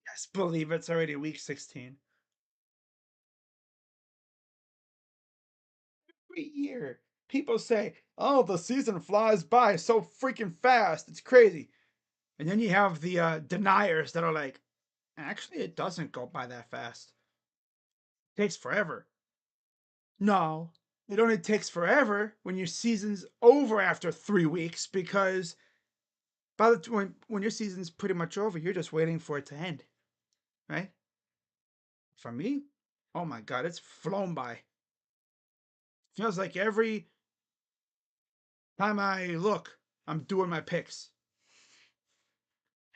Yes, believe it's already week 16. Every year, people say, "Oh, the season flies by so freaking fast. It's crazy." And then you have the deniers that are like, "Actually, it doesn't go by that fast. It takes forever." No, it only takes forever when your season's over after 3 weeks because by the time when your season's pretty much over, you're just waiting for it to end, right? For me, oh my god, it's flown by. Feels like every time I look, I'm doing my picks.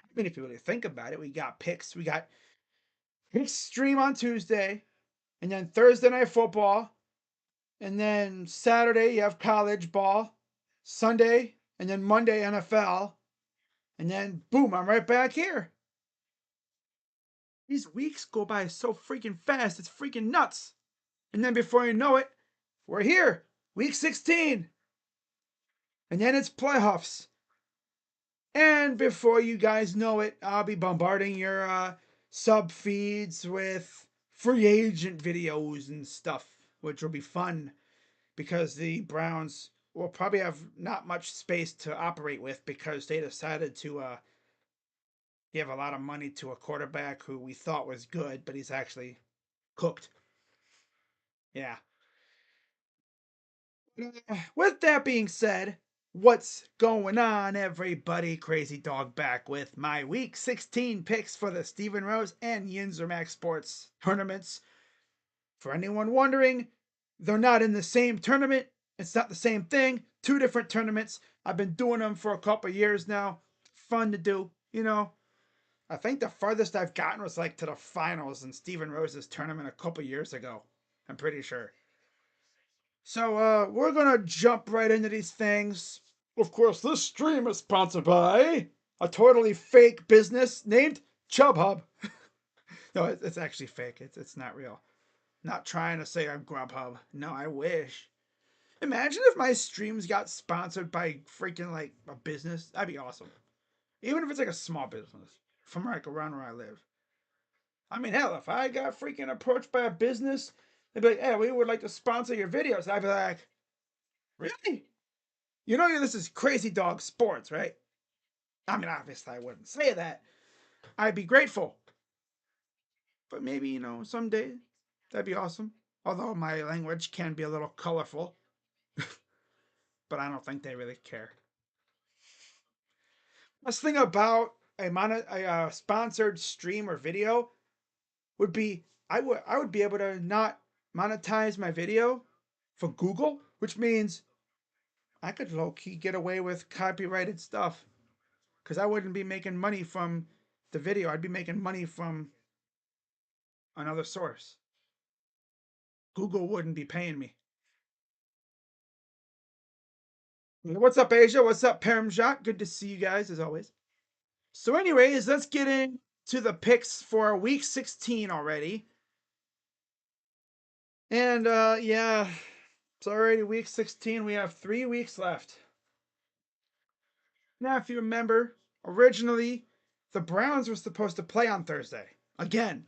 I mean, if you really think about it, we got picks. We got picks stream on Tuesday, and then Thursday night football, and then Saturday you have college ball, Sunday, and then Monday NFL, and then boom, I'm right back here. These weeks go by so freaking fast, it's freaking nuts. And then before you know it, we're here, week 16, and then it's playoffs. And before you guys know it, I'll be bombarding your sub feeds with free agent videos and stuff, which will be fun because the Browns will probably have not much space to operate with because they decided to give a lot of money to a quarterback who we thought was good, but he's actually cooked. Yeah. With that being said, what's going on, everybody? Crazy Dog back with my week 16 picks for the Steven Rose and Yinzer Max Sports tournaments. For anyone wondering, they're not in the same tournament. It's not the same thing. Two different tournaments. I've been doing them for a couple years now. Fun to do, you know. I think the farthest I've gotten was like to the finals in Steven Rose's tournament a couple years ago. I'm pretty sure. So we're gonna jump right into these things. Of course, this stream is sponsored by a totally fake business named Chubhub. No, it's actually fake. It's not real. Not trying to say I'm Grubhub. No, I wish. Imagine if my streams got sponsored by freaking like a business. That'd be awesome. Even if it's like a small business from like around where I live. I mean, hell, if I got freaking approached by a business, they'd be like, "Hey, we would like to sponsor your videos." I'd be like, "Really? You know, this is Crazy Dog Sports, right?" I mean, obviously, I wouldn't say that. I'd be grateful. But maybe, someday that'd be awesome. Although my language can be a little colorful, but I don't think they really care. Best thing about a sponsored stream or video would be I would be able to not monetize my video for Google, which means I could low key get away with copyrighted stuff because I wouldn't be making money from the video. I'd be making money from another source. Google wouldn't be paying me. What's up, Asia? What's up, Paramjot? Good to see you guys as always. So, anyways, let's get into the picks for week 16 already. And yeah, it's already week 16. We have 3 weeks left. Now, if you remember, originally the Browns were supposed to play on Thursday again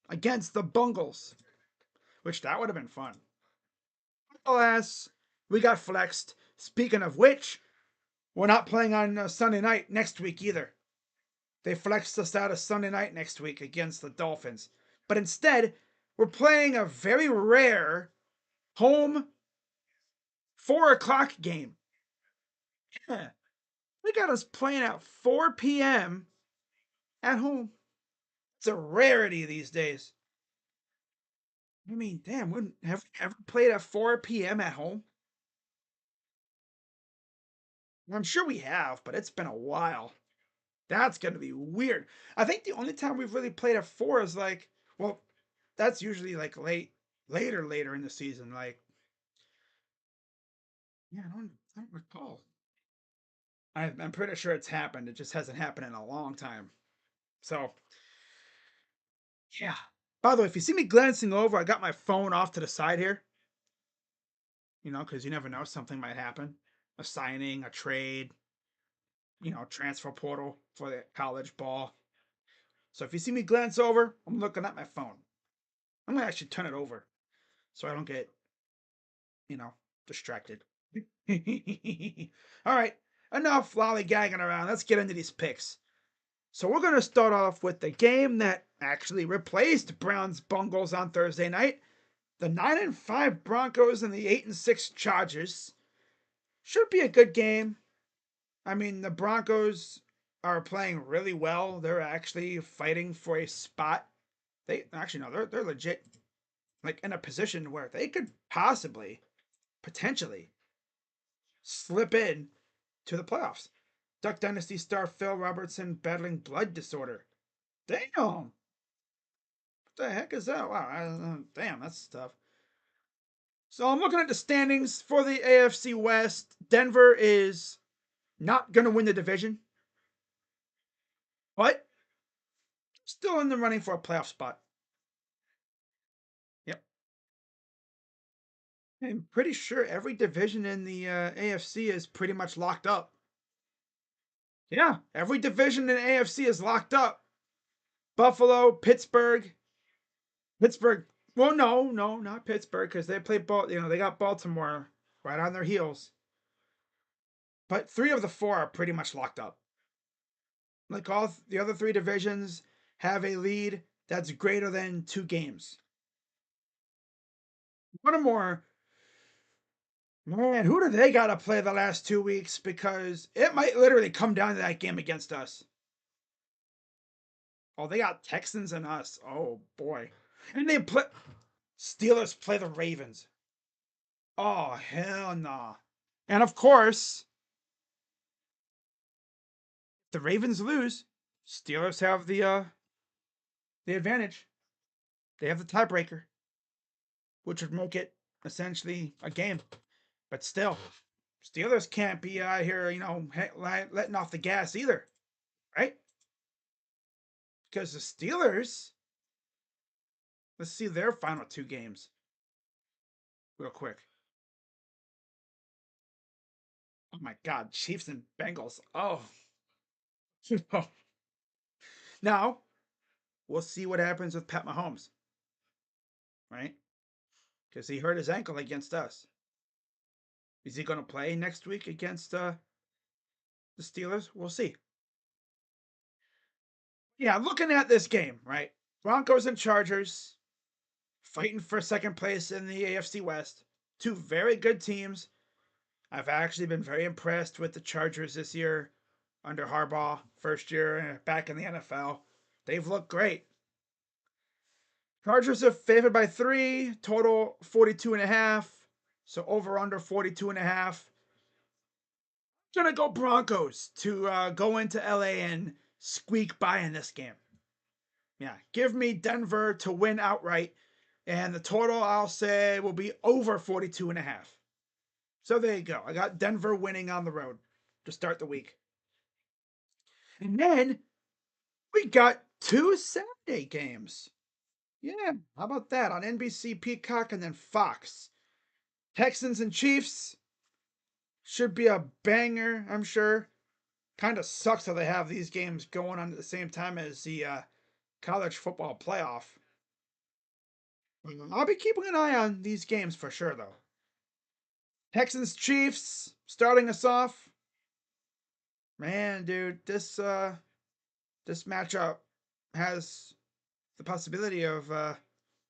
against the Bungles, which that would have been fun. Alas, we got flexed. Speaking of which, we're not playing on Sunday night next week either. They flexed us out of Sunday night next week against the Dolphins. But instead, we're playing a very rare home 4 o'clock game. Yeah, they got us playing at 4 p.m. at home. It's a rarity these days. I mean, damn, have we ever played at 4 p.m. at home? I'm sure we have, but it's been a while. That's going to be weird. I think the only time we've really played at 4 is like, well, that's usually like later in the season. Like, yeah, I don't recall. I'm pretty sure it's happened. It just hasn't happened in a long time. So, yeah. By the way, if you see me glancing over, I got my phone off to the side here. Because you never know, something might happen. A signing, a trade, transfer portal for the college ball. So if you see me glance over, I'm looking at my phone. I'm gonna actually turn it over so I don't get, you know, distracted. All right, enough lollygagging around. Let's get into these picks. So we're gonna start off with the game that actually replaced Browns Bungles on Thursday night. The 9-5 Broncos and the 8-6 Chargers. Should be a good game. I mean, the Broncos are playing really well. They're actually fighting for a spot. They actually no, they're legit like in a position where they could possibly, potentially, slip in to the playoffs. Duck Dynasty star Phil Robertson battling blood disorder. Damn. What the heck is that? Wow. Damn, that's tough. So I'm looking at the standings for the AFC West. Denver is not going to win the division, but still in the running for a playoff spot. Yep. I'm pretty sure every division in the AFC is pretty much locked up. Yeah, every division in the AFC is locked up. Buffalo, Pittsburgh. Pittsburgh. Well, no, not Pittsburgh because they play they got Baltimore right on their heels. But 3 of the 4 are pretty much locked up. Like all the other 3 divisions have a lead that's greater than 2 games. One more. Man, who do they got to play the last 2 weeks? Because it might literally come down to that game against us. Oh, they got Texans and us. Oh boy, and they play Steelers play the Ravens. Oh hell nah. And of course, the Ravens lose. Steelers have the advantage. They have the tiebreaker, which would make it essentially a game. But still, Steelers can't be out here, letting off the gas either, right? Because the Steelers, let's see their final 2 games real quick. Oh my God, Chiefs and Bengals. Oh, now we'll see what happens with Pat Mahomes, right? Because he hurt his ankle against us. Is he going to play next week against the Steelers? We'll see. Yeah, looking at this game, right? Broncos and Chargers fighting for second place in the AFC West. 2 very good teams. I've actually been very impressed with the Chargers this year under Harbaugh, first year back in the NFL. They've looked great. Chargers are favored by 3, total 42.5. So over under 42.5. Gonna go Broncos to go into LA and squeak by in this game. Yeah, give me Denver to win outright. And the total, I'll say, will be over 42.5. So there you go. I got Denver winning on the road to start the week. And then we got 2 Saturday games. Yeah, how about that on NBC, Peacock, and then Fox? Texans and Chiefs should be a banger, I'm sure. Kind of sucks that they have these games going on at the same time as the college football playoff. I'll be keeping an eye on these games for sure, though. Texans Chiefs starting us off. Man, dude, this matchup has the possibility of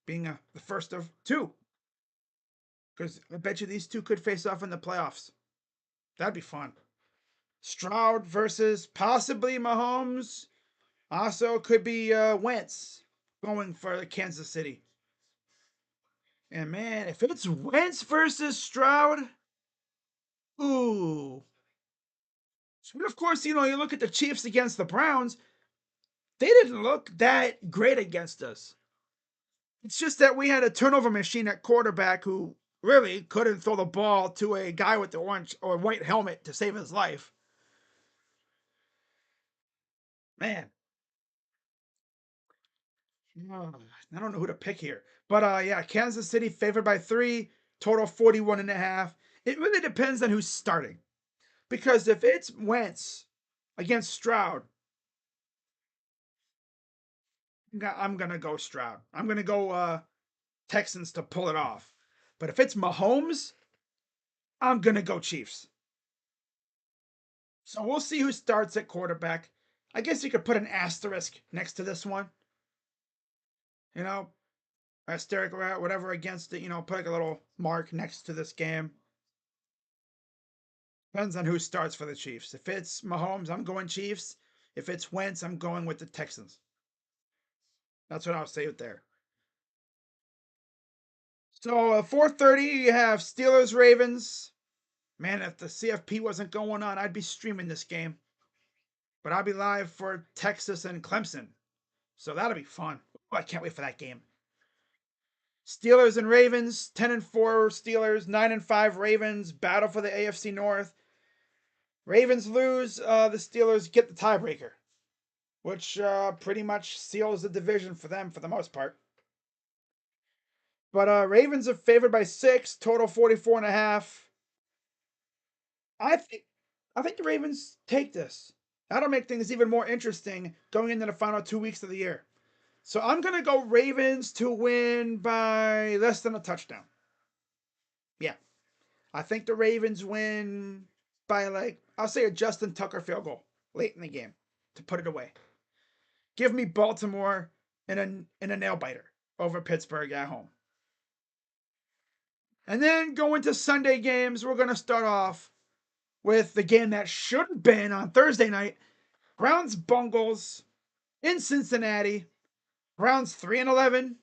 being the first of 2. Because I bet you these 2 could face off in the playoffs. That'd be fun. Stroud versus possibly Mahomes. Also could be Wentz going for Kansas City. And man, if it's Wentz versus Stroud, ooh. But of course, you look at the Chiefs against the Browns, they didn't look that great against us. It's just that we had a turnover machine at quarterback who really couldn't throw the ball to a guy with the orange or white helmet to save his life. Man, I don't know who to pick here. But yeah, Kansas City favored by 3, total 41.5. It really depends on who's starting. Because if it's Wentz against Stroud, I'm gonna go Stroud. I'm gonna go Texans to pull it off. But if it's Mahomes, I'm gonna go Chiefs. So we'll see who starts at quarterback. I guess you could put an asterisk next to this one. You know, asterisk or whatever against it. Put like a little mark next to this game. Depends on who starts for the Chiefs. If it's Mahomes, I'm going Chiefs. If it's Wentz, I'm going with the Texans. That's what I'll say it there. So 4:30, you have Steelers Ravens. Man, if the CFP wasn't going on, I'd be streaming this game. But I'll be live for Texas and Clemson. So that'll be fun. Oh, I can't wait for that game. Steelers and Ravens, 10-4 Steelers, 9-5 Ravens, battle for the AFC North. Ravens lose, the Steelers get the tiebreaker, which pretty much seals the division for them for the most part. But Ravens are favored by 6, total 44.5. I think I think the Ravens take this. That'll make things even more interesting going into the final 2 weeks of the year. So I'm gonna go Ravens to win by less than a touchdown. Yeah. I think the Ravens win by I'll say a Justin Tucker field goal late in the game to put it away. Give me Baltimore in a nail biter over Pittsburgh at home. And then go into Sunday games. We're gonna start off with the game that should have been on Thursday night. Browns Bungles in Cincinnati. Browns 3-11.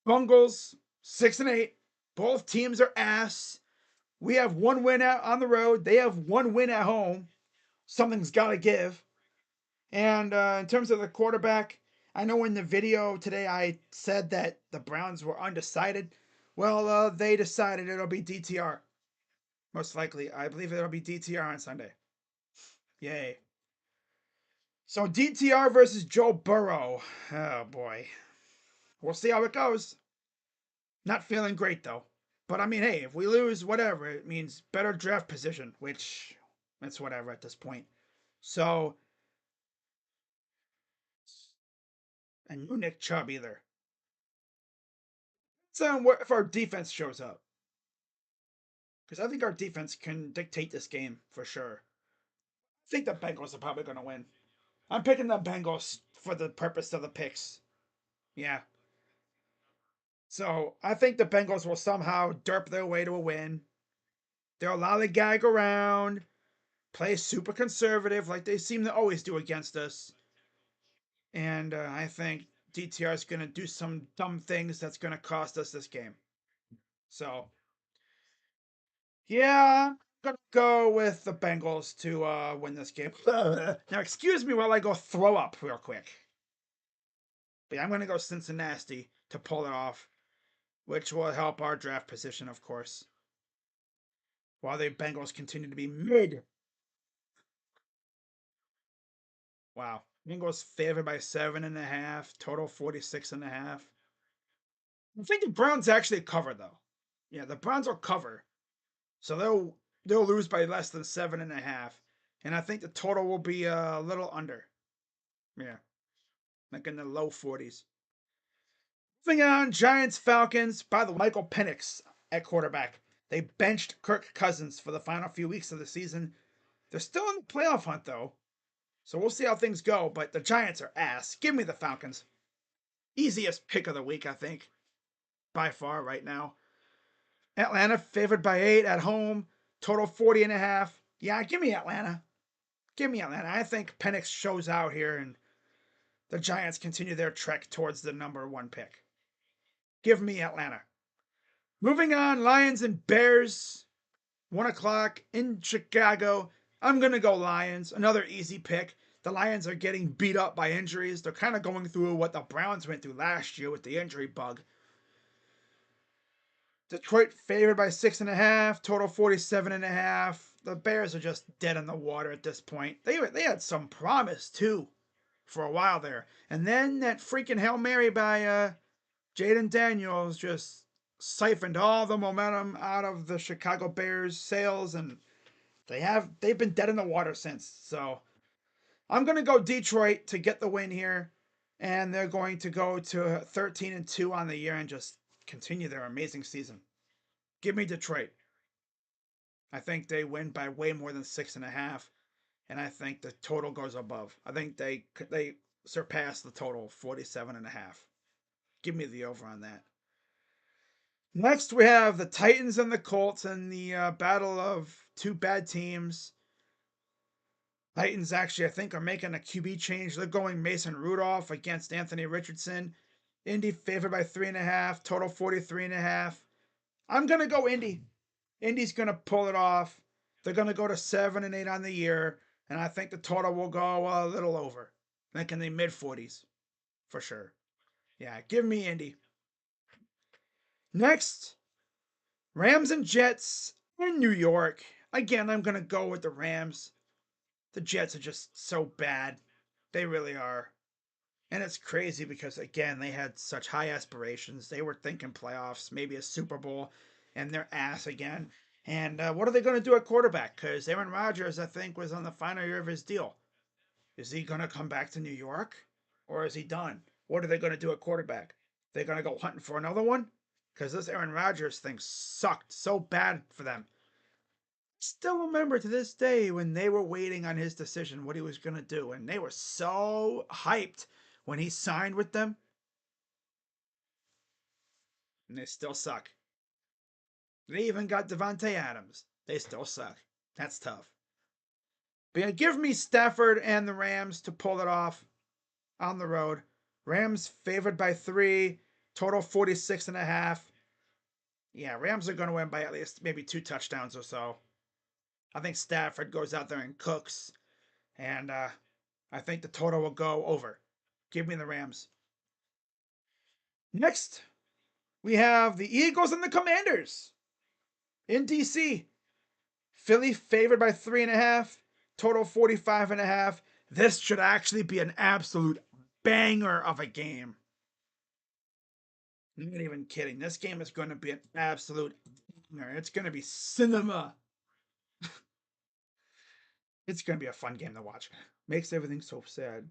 Bungles 6-8. Both teams are ass. We have one win out on the road. They have one win at home. Something's got to give. And in terms of the quarterback, I know in the video today I said that the Browns were undecided. Well, they decided it'll be DTR. Most likely. I believe it'll be DTR on Sunday. Yay. So DTR versus Joe Burrow. Oh boy. We'll see how it goes. Not feeling great though. But I mean, hey, if we lose, whatever. It means better draft position, which that's whatever at this point. So, and no Nick Chubb either. So, what if our defense shows up? Because I think our defense can dictate this game for sure. I think the Bengals are probably going to win. I'm picking the Bengals for the purpose of the picks. Yeah. So, I think the Bengals will somehow derp their way to a win. They'll lollygag around, play super conservative like they seem to always do against us. And I think DTR is going to do some dumb things that's going to cost us this game. So, yeah, I'm going to go with the Bengals to win this game. Now, excuse me while I go throw up real quick. But yeah, I'm going to go Cincinnati to pull it off, which will help our draft position, of course. While the Bengals continue to be mid. Wow. Bengals favored by 7.5, total 46.5. I think the Browns actually cover though. Yeah, the Browns will cover. So they'll lose by less than 7.5. And I think the total will be a little under. Yeah. Like in the low 40s. Moving on, Giants Falcons. By the way, Michael Penix at quarterback. They benched Kirk Cousins for the final few weeks of the season. They're still in the playoff hunt though. So we'll see how things go, but the Giants are ass. Give me the Falcons. Easiest pick of the week, I think. By far right now. Atlanta favored by 8 at home. Total 40.5. Yeah, give me Atlanta. Give me Atlanta. I think Penix shows out here and the Giants continue their trek towards the number 1 pick. Give me Atlanta. Moving on, Lions and Bears. 1 o'clock in Chicago. I'm going to go Lions. Another easy pick. The Lions are getting beat up by injuries. They're kind of going through what the Browns went through last year with the injury bug. Detroit favored by 6.5, total 47.5. The Bears are just dead in the water at this point. They had some promise too for a while there. And then that freaking Hail Mary by Jaden Daniels just siphoned all the momentum out of the Chicago Bears sails, and they've been dead in the water since. So I'm gonna go Detroit to get the win here. and they're going to go to 13-2 on the year and just continue their amazing season. Give me Detroit. I think they win by way more than 6.5, and I think the total goes above. I think they surpass the total 47.5. Give me the over on that. Next, we have the Titans and the Colts in the battle of two bad teams. Titans actually, I think, are making a QB change. They're going Mason Rudolph against Anthony Richardson. Indy favored by 3.5, total 43.5. I'm going to go Indy. Indy's going to pull it off. They're going to go to 7-8 on the year, and I think the total will go a little over. I think in the mid 40s for sure. Yeah, give me Indy. Next, Rams and Jets in New York. Again, I'm going to go with the Rams. The Jets are just so bad. They really are. And it's crazy because, again, they had such high aspirations. They were thinking playoffs, maybe a Super Bowl, and they're ass again. And what are they going to do at quarterback? Because Aaron Rodgers, I think, was on the final year of his deal. Is he going to come back to New York? Or is he done? What are they going to do at quarterback? They're going to go hunting for another one? Because this Aaron Rodgers thing sucked so bad for them. Still remember to this day when they were waiting on his decision, what he was going to do. And they were so hyped when he signed with them. And they still suck. They even got Devontae Adams. They still suck. That's tough. But yeah, give me Stafford and the Rams to pull it off on the road. Rams favored by 3, total 46.5. Yeah, Rams are going to win by at least maybe 2 touchdowns or so. I think Stafford goes out there and cooks. And I think the total will go over. Give me the Rams. Next, we have the Eagles and the Commanders in DC. Philly favored by 3.5, total 45.5. This should actually be an absolute banger of a game. I'm not even kidding. This game is going to be an absolute banger. It's going to be cinema. It's going to be a fun game to watch. Makes everything so sad.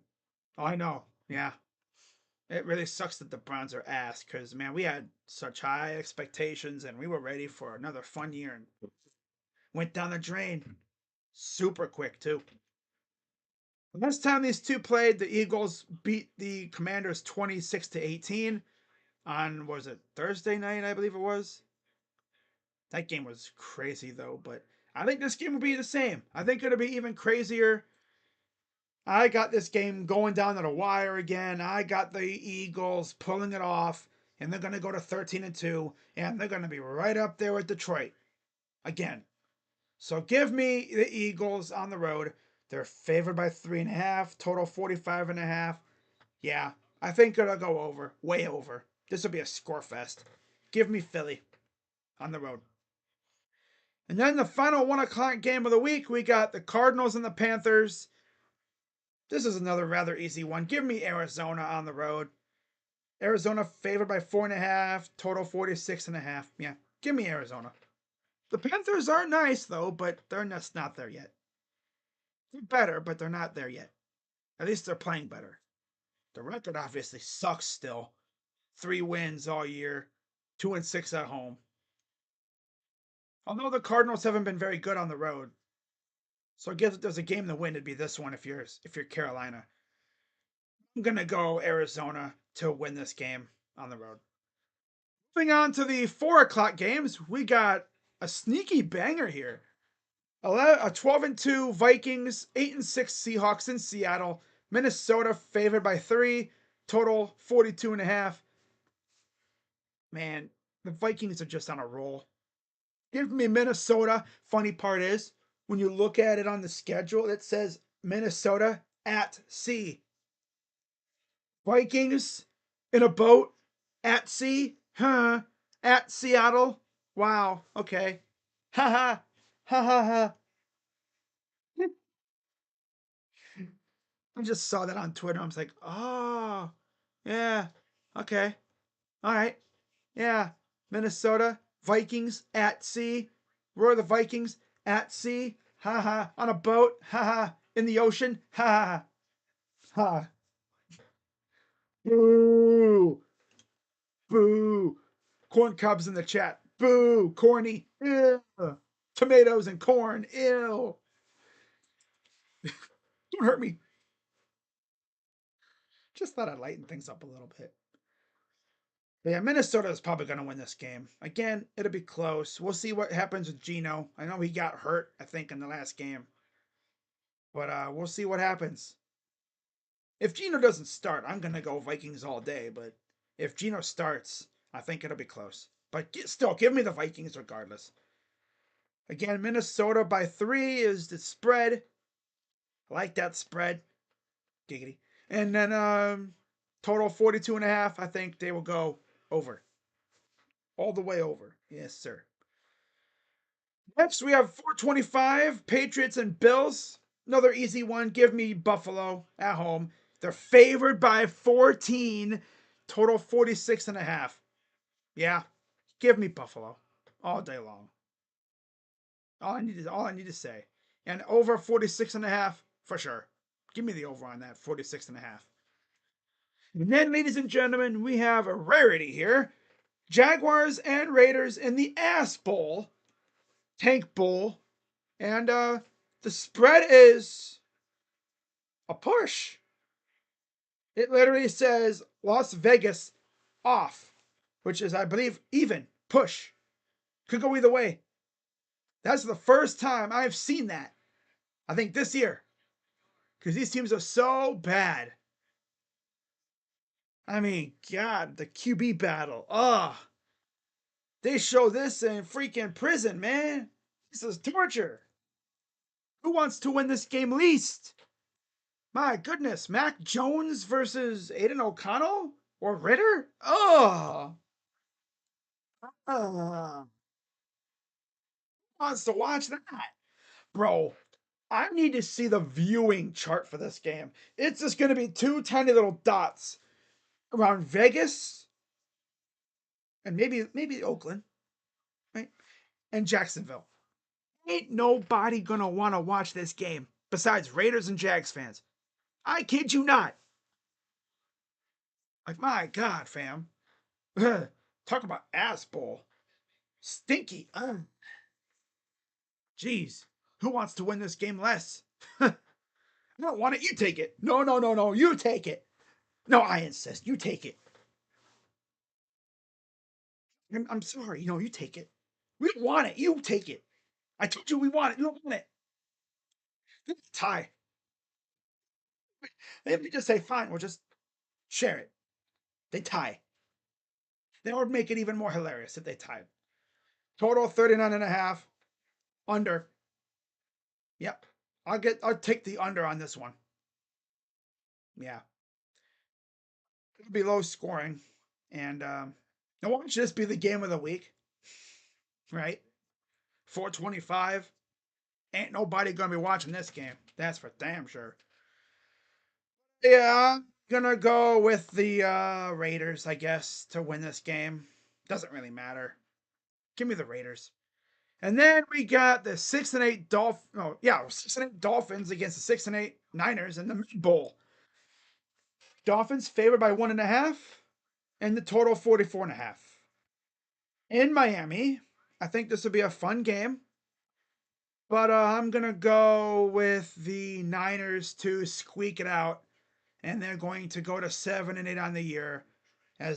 Oh, I know. Yeah. It really sucks that the Browns are ass because, man, we had such high expectations and we were ready for another fun year and went down the drain super quick, too. Last time these two played, the Eagles beat the Commanders 26-18 on, was it Thursday night, I believe it was? That game was crazy, though, but I think this game will be the same. I think it'll be even crazier. I got this game going down to the wire again. I got the Eagles pulling it off, and they're going to go to 13-2, and they're going to be right up there with Detroit again. So give me the Eagles on the road. They're favored by 3.5, total 45.5. Yeah, I think it'll go over, way over. This will be a score fest. Give me Philly on the road. And then the final 1 o'clock game of the week, we got the Cardinals and the Panthers. This is another rather easy one. Give me Arizona on the road. Arizona favored by 4.5, total 46.5. Yeah, give me Arizona. The Panthers are nice, though, but they're just not there yet. They're better, but they're not there yet. At least they're playing better. The record obviously sucks still. 3 wins all year, 2-6 at home. Although the Cardinals haven't been very good on the road. So I guess if there's a game to win, it'd be this one if you're Carolina. I'm gonna go Arizona to win this game on the road. Moving on to the 4 o'clock games, we got a sneaky banger here. A 12-2 Vikings, 8-6 Seahawks in Seattle. Minnesota favored by 3, total 42.5. Man, the Vikings are just on a roll. Give me Minnesota. Funny part is, when you look at it on the schedule, it says Minnesota at sea. Vikings in a boat at sea? Huh? At Seattle? Wow. Okay. Ha ha. Ha ha ha. I just saw that on Twitter. I was like, oh, yeah. Okay. All right. Yeah. Minnesota Vikings at sea. Where are the Vikings at sea? Ha ha. On a boat. Ha ha. In the ocean. Ha ha. Ha. Boo! Boo! Corn cobs in the chat. Boo! Corny. Ew. Tomatoes and corn. Ew. Don't hurt me. Just thought I'd lighten things up a little bit. But yeah, Minnesota is probably going to win this game. Again, it'll be close. We'll see what happens with Geno. I know he got hurt, I think, in the last game. But we'll see what happens. If Geno doesn't start, I'm going to go Vikings all day. But if Geno starts, I think it'll be close. But still, give me the Vikings regardless. Again, Minnesota by 3 is the spread. I like that spread. Giggity. And then total 42.5. I think they will go over. All the way over. Yes, sir. Next, we have 425, Patriots and Bills. Another easy one. Give me Buffalo at home. They're favored by 14. Total 46.5. Yeah, give me Buffalo all day long. All I need to say. And over 46.5 for sure. Give me the over on that 46.5. And then, ladies and gentlemen, we have a rarity here. Jaguars and Raiders in the Ass Bowl, Tank Bowl, and the spread is a push. It literally says Las Vegas off, which is, I believe, even push. Could go either way. That's the first time I've seen that. I think this year, because these teams are so bad. I mean, God, the QB battle. Ugh. They show this in freaking prison, man. This is torture. Who wants to win this game least? My goodness, Mac Jones versus Aiden O'Connell or Ritter? Oh, who wants to watch that, bro? I need to see the viewing chart for this game. It's just going to be two tiny little dots around Vegas and maybe Oakland, right? And Jacksonville. Ain't nobody gonna want to watch this game besides Raiders and Jags fans. I kid you not. Like, my God, fam. Talk about ass bowl. Stinky. Jeez. Who wants to win this game less? I don't want it. You take it. No, no, no, no. You take it. No, I insist. You take it. I'm sorry. You take it. We don't want it. You take it. I told you we want it. You don't want it. Tie. They just say, fine, we'll just share it. They tie. That would make it even more hilarious if they tied. Total 39.5. Under. Yep. I'll take the under on this one. Yeah. It'll be low scoring. And I want this be the game of the week. Right? 425. Ain't nobody gonna be watching this game. That's for damn sure. Yeah, I'm gonna go with the Raiders, I guess, to win this game. Doesn't really matter. Give me the Raiders. And then we got the 6-8 Dolphins against the 6-8 Niners in the Mid Bowl. Dolphins favored by 1.5, and the total 44.5. In Miami, I think this will be a fun game. But I'm gonna go with the Niners to squeak it out, and they're going to go to 7-8 on the year as